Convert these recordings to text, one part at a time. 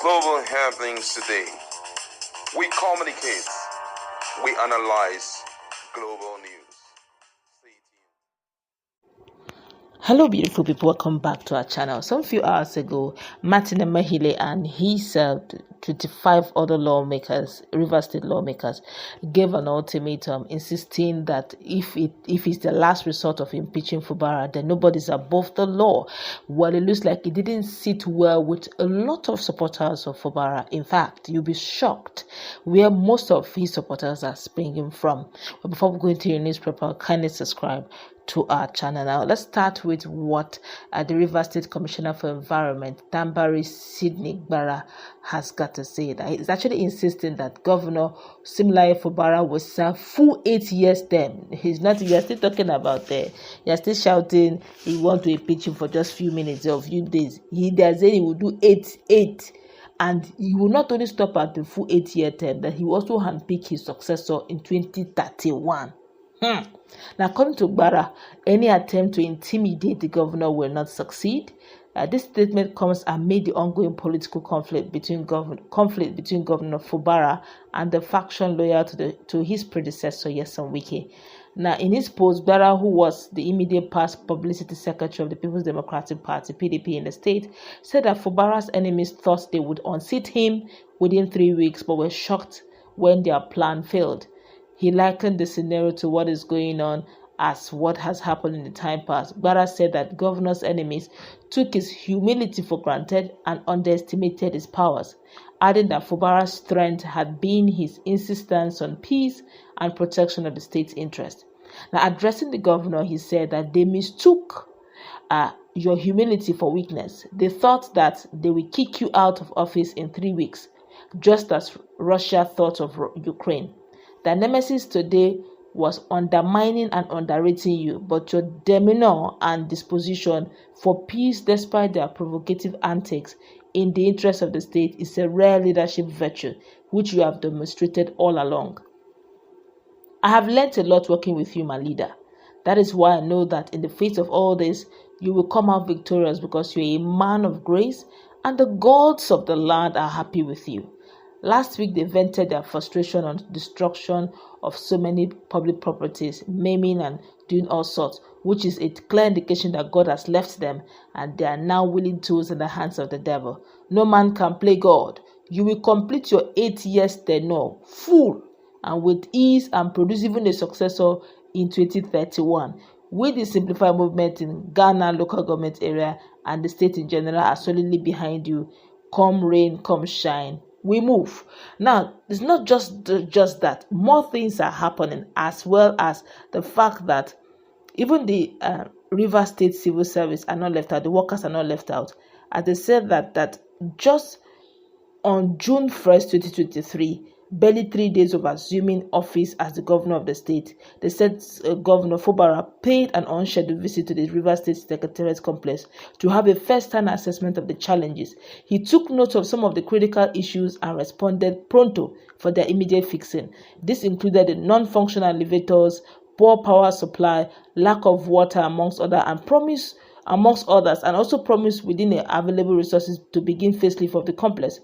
Global happenings today. We communicate. We analyze global news. Hello beautiful people, welcome back to our channel. Some few hours ago, Martin Mahile and his 25 other lawmakers, Rivers State lawmakers, gave an ultimatum insisting that if it's the last resort of impeaching Fubara, then nobody's above the law. Well, it looks like it didn't sit well with a lot of supporters of Fubara. In fact, you'll be shocked where most of his supporters are springing from. But before we go into your newspaper, kindly subscribe to our channel. Now let's start with what the Rivers State Commissioner for Environment, Tambari Sidney Gbara, has got to say. That he's actually insisting that Governor Simlaye Fubara will serve full 8 years term. You're still talking about you're still shouting he want to impeach him for just few minutes or few days. They're saying he will do eight. And he will not only stop at the full 8-year term, that he will also handpick his successor in 2031. Now, according to Gbara, any attempt to intimidate the governor will not succeed. This statement comes amid the ongoing political conflict between Governor Fubara and the faction loyal to his predecessor, Wike. Now, in his post, Gbara, who was the immediate past publicity secretary of the People's Democratic Party (PDP) in the state, said that Fubara's enemies thought they would unseat him within 3 weeks, but were shocked when their plan failed. He likened the scenario to what is going on as what has happened in the time past. Gbara said that governor's enemies took his humility for granted and underestimated his powers, adding that Fubara's strength had been his insistence on peace and protection of the state's interest. Now, addressing the governor, he said that they mistook your humility for weakness. They thought that they would kick you out of office in 3 weeks, just as Russia thought of Ukraine. The nemesis today was undermining and underrating you, but your demeanor and disposition for peace, despite their provocative antics in the interest of the state, is a rare leadership virtue which you have demonstrated all along. I have learnt a lot working with you, my leader. That is why I know that in the face of all this, you will come out victorious because you are a man of grace and the gods of the land are happy with you. Last week, they vented their frustration on destruction of so many public properties, maiming and doing all sorts, which is a clear indication that God has left them and they are now willing tools in the hands of the devil. No man can play God. You will complete your 8 years tenure full and with ease and produce even a successor in 2031. With the Simplify movement in Ghana local government area and the state in general are solidly behind you. Come rain, come shine. We move. Now, it's not just that. More things are happening, as well as the fact that even the Rivers State Civil Service are not left out. The workers are not left out. As they said that just on June 1st, 2023, barely 3 days of assuming office as the governor of the state, they said Governor Fubara paid an unscheduled visit to the Rivers State Secretariat complex to have a first-hand assessment of the challenges. He took note of some of the critical issues and responded pronto for their immediate fixing. This included the non-functional elevators, poor power supply, lack of water, amongst others, and also promised within the available resources to begin facelift of the complex.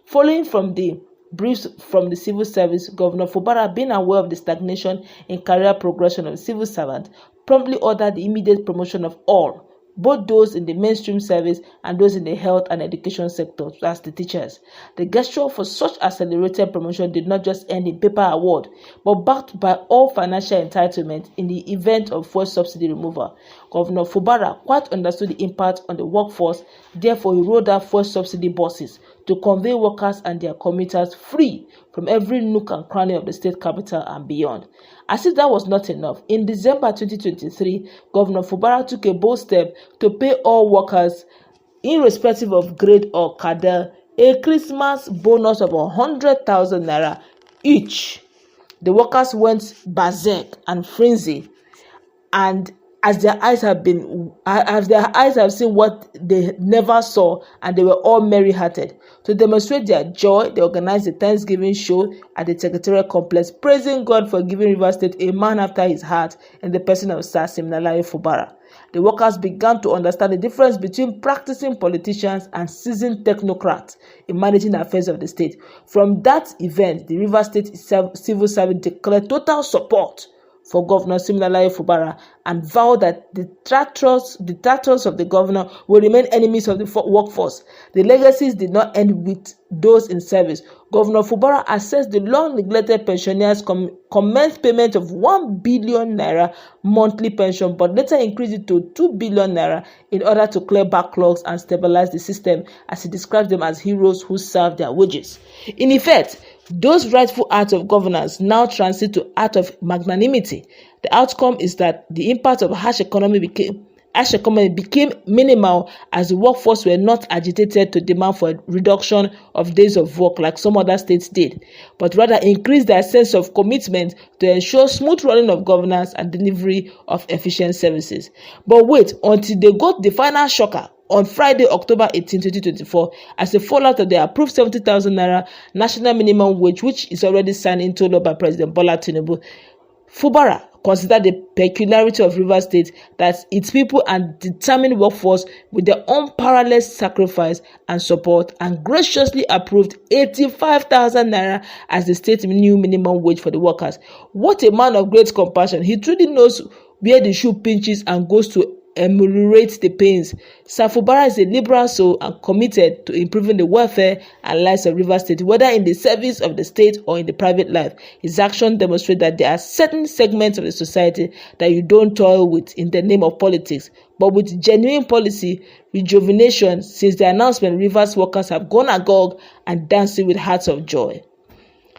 Following from the briefs from the civil service, Governor Fubara, being aware of the stagnation in career progression of the civil servant, promptly ordered the immediate promotion of all, both those in the mainstream service and those in the health and education sector, as the teachers. The gesture for such accelerated promotion did not just end in paper award, but backed by all financial entitlement in the event of fuel subsidy removal. Governor Fubara quite understood the impact on the workforce, therefore he rolled out fuel subsidy buses to convey workers and their commuters free from every nook and cranny of the state capital and beyond. As if that was not enough, in December 2023, Governor Fubara took a bold step to pay all workers, irrespective of grade or cadre, a Christmas bonus of 100,000 naira each. The workers went berserk and frenzy, and as their eyes have seen what they never saw, and they were all merry-hearted. To demonstrate their joy, they organized a Thanksgiving show at the Secretariat complex, praising God for giving Rivers State a man after his heart in the person of Sir Simnalaye Fubara. The workers began to understand the difference between practicing politicians and seasoned technocrats in managing the affairs of the state. From that event, the Rivers State Civil Service declared total support for Governor Siminalayi Fubara and vowed that the detractors of the governor will remain enemies of the workforce. The legacies did not end with those in service. Governor Fubara assessed the long-neglected pensioners commenced payment of 1 billion naira monthly pension, but later increased it to 2 billion naira in order to clear backlogs and stabilize the system, as he described them as heroes who served their wages. In effect, those rightful acts of governance now transit to act of magnanimity. The outcome is that the impact of harsh economy became minimal, as the workforce were not agitated to demand for a reduction of days of work like some other states did, but rather increased their sense of commitment to ensure smooth running of governance and delivery of efficient services. But wait until they got the final shocker on Friday, October 18, 2024, as a fallout of the approved 70,000 naira national minimum wage, which is already signed into law by President Bola Tinubu. Fubara considered the peculiarity of Rivers State that its people are determined workforce with their unparalleled sacrifice and support, and graciously approved 85,000 naira as the state's new minimum wage for the workers. What a man of great compassion. He truly knows where the shoe pinches and goes to ameliorate the pains. Sir Fubara is a liberal soul and committed to improving the welfare and lives of Rivers State, whether in the service of the state or in the private life. His actions demonstrate that there are certain segments of the society that you don't toil with in the name of politics, but with genuine policy rejuvenation. Since the announcement, Rivers workers have gone agog and dancing with hearts of joy.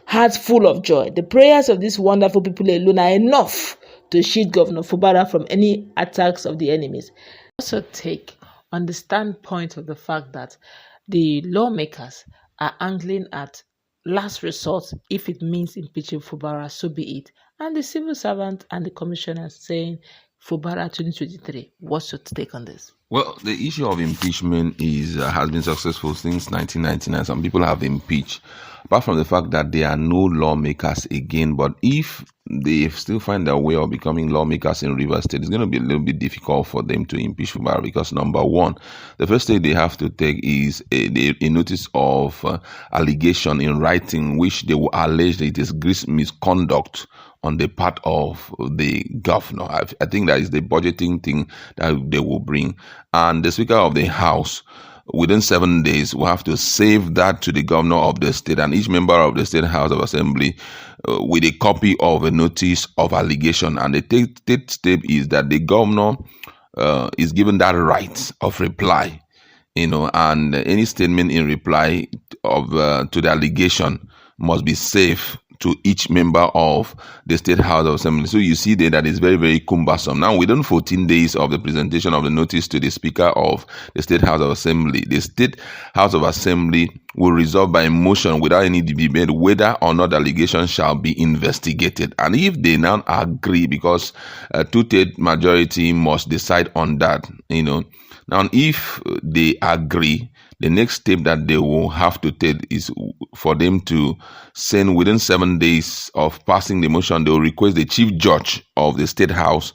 Hearts full of joy. The prayers of these wonderful people alone are enough to shield Governor Fubara from any attacks of the enemies. Also take on the standpoint of the fact that the lawmakers are angling at last resort. If it means impeaching Fubara, so be it. And the civil servant and the commissioners saying Fubara 2023. What's your take on this? Well, the issue of impeachment has been successful since 1999. Some people have impeached, apart from the fact that there are no lawmakers again. But if they still find their way of becoming lawmakers in Rivers State, it's going to be a little bit difficult for them to impeach Fubara, because number one, the first thing they have to take is a notice of allegation in writing, which they will allege that it is gross misconduct on the part of the governor. I think that is the budgeting thing that they will bring. And the Speaker of the House, within 7 days, will have to save that to the governor of the state and each member of the State House of Assembly with a copy of a notice of allegation. And the third step is that the governor is given that right of reply, and any statement in reply of to the allegation must be safe to each member of the State House of Assembly. So you see there that is very, very cumbersome. Now, within 14 days of the presentation of the notice to the Speaker of the State House of Assembly, the State House of Assembly will resolve by motion without any debate whether or not the allegation shall be investigated. And if they now agree, because a two-thirds majority must decide on that, Now, if they agree, the next step that they will have to take is for them to send, within 7 days of passing the motion, they will request the Chief Judge of the State House,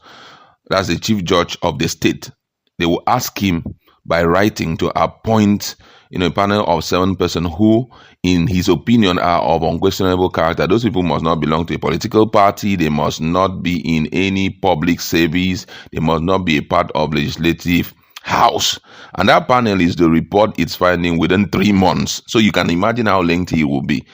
that's the Chief Judge of the state. They will ask him by writing to appoint a panel of 7 persons who, in his opinion, are of unquestionable character. Those people must not belong to a political party. They must not be in any public service. They must not be a part of legislative house. And that panel is to report its finding within 3 months. So you can imagine how lengthy it will be.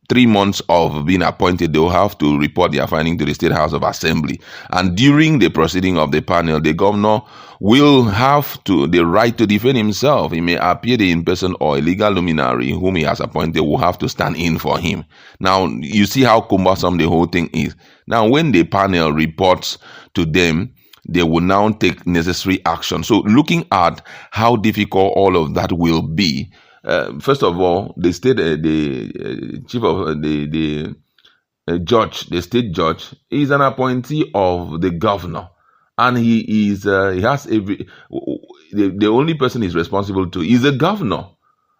3 months of being appointed, they will have to report their finding to the State House of Assembly. And during the proceeding of the panel, the governor will have the right to defend himself. He may appear in person, or a legal luminary whom he has appointed will have to stand in for him. Now, you see how cumbersome the whole thing is. Now, when the panel reports to them, they will now take necessary action. So looking at how difficult all of that will be, first of all, the state, the chief of the judge, the state judge, is an appointee of the governor, and he has the only person he's responsible to is the governor,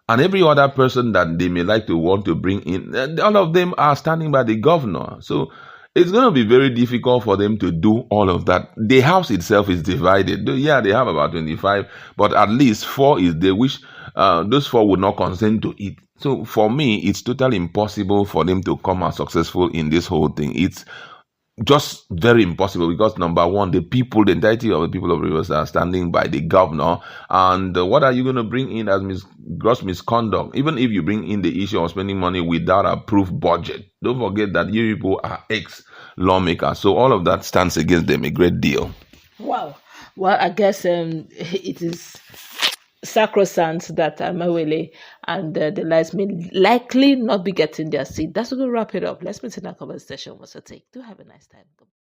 and every other person that they may want to bring in, all of them are standing by the governor. So it's going to be very difficult for them to do all of that. The house itself is divided. Yeah, they have about 25, but at least 4 is there, which those 4 would not consent to it. So for me, it's totally impossible for them to come out successful in this whole thing. It's just very impossible because number one, the entirety of the people of Rivers are standing by the governor. And what are you going to bring in as gross misconduct? Even if you bring in the issue of spending money without approved budget, don't forget that you people are ex-lawmakers. So all of that stands against them a great deal. Wow. Well, I guess it is sacrosanct that Mawele and the lights may likely not be getting their seat. That's going to wrap it up. Let's meet in our conversation. What's your take? Do have a nice time.